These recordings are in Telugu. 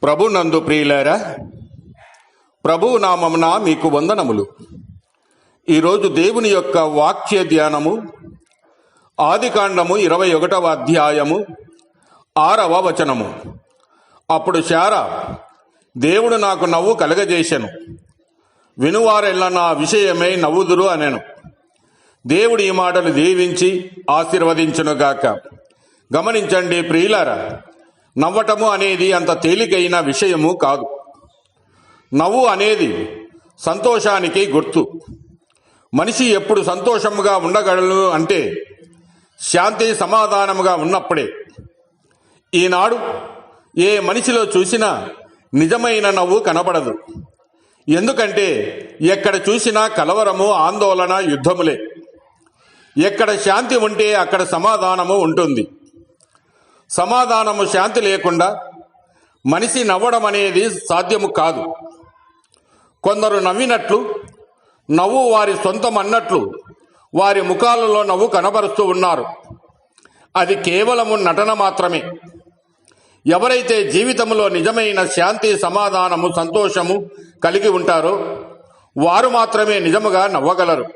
ప్రభునందు ప్రియులారా, ప్రభు నామమున మీకు వందనములు. ఈరోజు దేవుని యొక్క వాక్య ధ్యానము ఆదికాండము 21వ అధ్యాయము 6వ వచనము. అప్పుడు శారా, దేవుడు నాకు నవ్వు కలగజేసెను, వినువారెల్ల నా విషయమై నవ్వుదురు అనెను. దేవుడు ఈ మాటలు దీవించి ఆశీర్వదించునుగాక. గమనించండి ప్రియులారా, నవ్వటము అనేది అంత తేలికైన విషయము కాదు. నవ్వు అనేది సంతోషానికి గుర్తు. మనిషి ఎప్పుడు సంతోషముగా ఉండగలడు అంటే శాంతి సమాధానముగా ఉన్నప్పుడే. ఈనాడు ఏ మనిషిలో చూసినా నిజమైన నవ్వు కనబడదు. ఎందుకంటే ఎక్కడ చూసినా కలవరము, ఆందోళన, యుద్ధములే. ఎక్కడ శాంతి ఉంటే అక్కడ సమాధానము ఉంటుంది. సమాధానము, శాంతి లేకుండా మనిషి నవ్వడం అనేది సాధ్యము కాదు. కొందరు నవ్వినట్లు, నవ్వు వారి సొంతం అన్నట్లు వారి ముఖాలలో నవ్వు కనబరుస్తూ ఉన్నారు. అది కేవలము నటన మాత్రమే. ఎవరైతే జీవితంలో నిజమైన శాంతి, సమాధానము, సంతోషము కలిగి ఉంటారో వారు మాత్రమే నిజముగా నవ్వగలరు.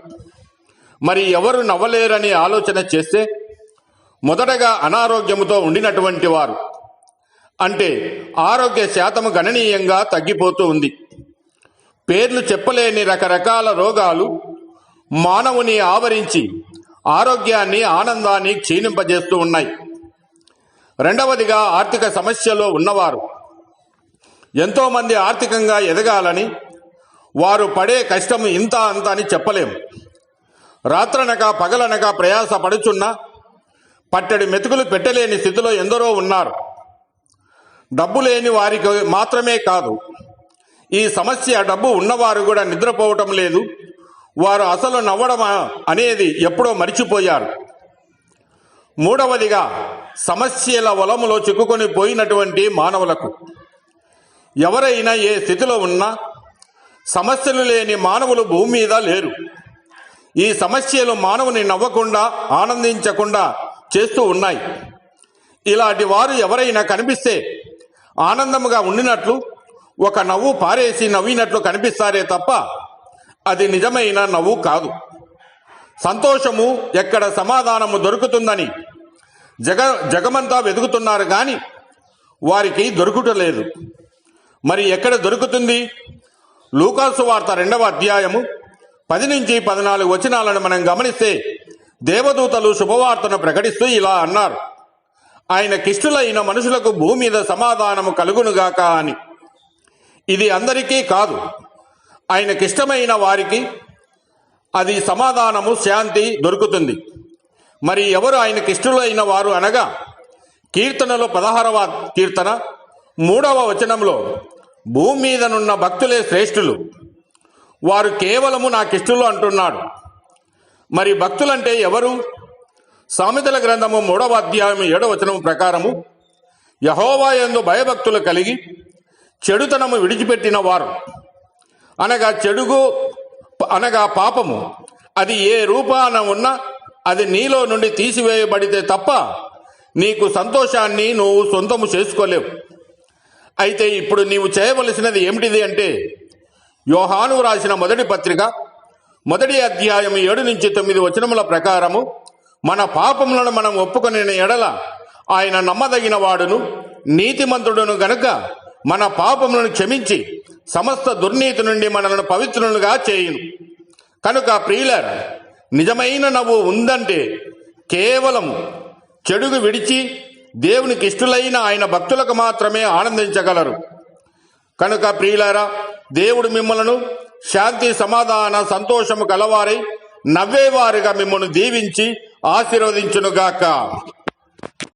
మరి ఎవరు నవ్వలేరని ఆలోచన చేస్తే మొదటగా అనారోగ్యముతో ఉండినటువంటి వారు, అంటే ఆరోగ్య శాతము గణనీయంగా తగ్గిపోతూ ఉంది. పేర్లు చెప్పలేని రకరకాల రోగాలు మానవుని ఆవరించి ఆరోగ్యాన్ని, ఆనందాన్ని క్షీణింపజేస్తూ ఉన్నాయి. రెండవదిగా ఆర్థిక సమస్యలో ఉన్నవారు. ఎంతోమంది ఆర్థికంగా ఎదగాలని వారు పడే కష్టము ఇంత అంత అని చెప్పలేము. రాత్రనక పగలనక ప్రయాస పడుచున్నా పట్టడి మెతుకులు పెట్టలేని స్థితిలో ఎందరో ఉన్నారు. డబ్బు లేని వారికి మాత్రమే కాదు, ఈ సమస్య డబ్బు ఉన్నవారు కూడా నిద్రపోవటం లేదు. వారు అసలు నవ్వడం అనేది ఎప్పుడో మరిచిపోయారు. మూడవదిగా సమస్యల వలములో చిక్కుకొని పోయినటువంటి మానవులకు. ఎవరైనా ఏ స్థితిలో ఉన్నా సమస్యలు లేని మానవులు భూమి మీద లేరు. ఈ సమస్యలు మానవుని నవ్వకుండా, ఆనందించకుండా చేస్తూ ఉన్నాయి. ఇలాంటి వారు ఎవరైనా కనిపిస్తే ఆనందముగా ఉండినట్లు ఒక నవ్వు పారేసి నవ్వినట్లు కనిపిస్తారే తప్ప అది నిజమైన నవ్వు కాదు. సంతోషము, ఎక్కడ సమాధానము దొరుకుతుందని జగమంతా వెతుకుతున్నారు కానీ వారికి దొరుకుటలేదు. మరి ఎక్కడ దొరుకుతుంది? లూకాసు వార్త 2వ అధ్యాయము 10 నుంచి 14 వచనాలను మనం గమనిస్తే దేవదూతలు శుభవార్తను ప్రకటిస్తూ ఇలా అన్నారు: ఆయనకిష్టులైన మనుషులకు భూమి మీద సమాధానము కలుగునుగాక అని. ఇది అందరికీ కాదు, ఆయనకిష్టమైన వారికి అది సమాధానము, శాంతి దొరుకుతుంది. మరి ఎవరు ఆయనకిష్టులైన వారు అనగా కీర్తనలో 16వ కీర్తన 3వ వచనంలో భూమి మీదనున్న భక్తులే శ్రేష్ఠులు, వారు కేవలము నాకిష్టులు అంటున్నాడు. మరి భక్తులంటే ఎవరు? సామెతల గ్రంథము 3వ అధ్యాయం 7వ వచనం ప్రకారము యెహోవా యందు భయభక్తులు కలిగి చెడుతనము విడిచిపెట్టిన వారు. అనగా పాపము అది ఏ రూపాన ఉన్నా అది నీలో నుండి తీసివేయబడితే తప్ప నీకు సంతోషాన్ని నువ్వు సొంతము చేసుకోలేవు. అయితే ఇప్పుడు నీవు చేయవలసినది ఏమిటిది అంటే యోహాను రాసిన మొదటి పత్రిక 1వ అధ్యాయం 7 నుంచి 9 వచనముల ప్రకారము మన పాపములను మనం ఒప్పుకొనిన ఎడల ఆయన నమ్మదగిన వాడును, నీతిమంతుడును గనుక మన పాపములను క్షమించి సమస్త దుర్నీతి నుండి మనలను పవిత్రులుగా చేయును. కనుక ప్రియులారా, నిజమైన నవ్వు ఉందంటే కేవలం చెడుగు విడిచి దేవునికి ఇష్టలైన ఆయన భక్తులకు మాత్రమే ఆనందించగలరు. కనుక ప్రియులారా, దేవుడు మిమ్మలను శాంతి, సమాధాన, సంతోషము కలవారై నవ్వేవారుగా మిమ్మల్ని దీవించి ఆశీర్వదించునుగాక.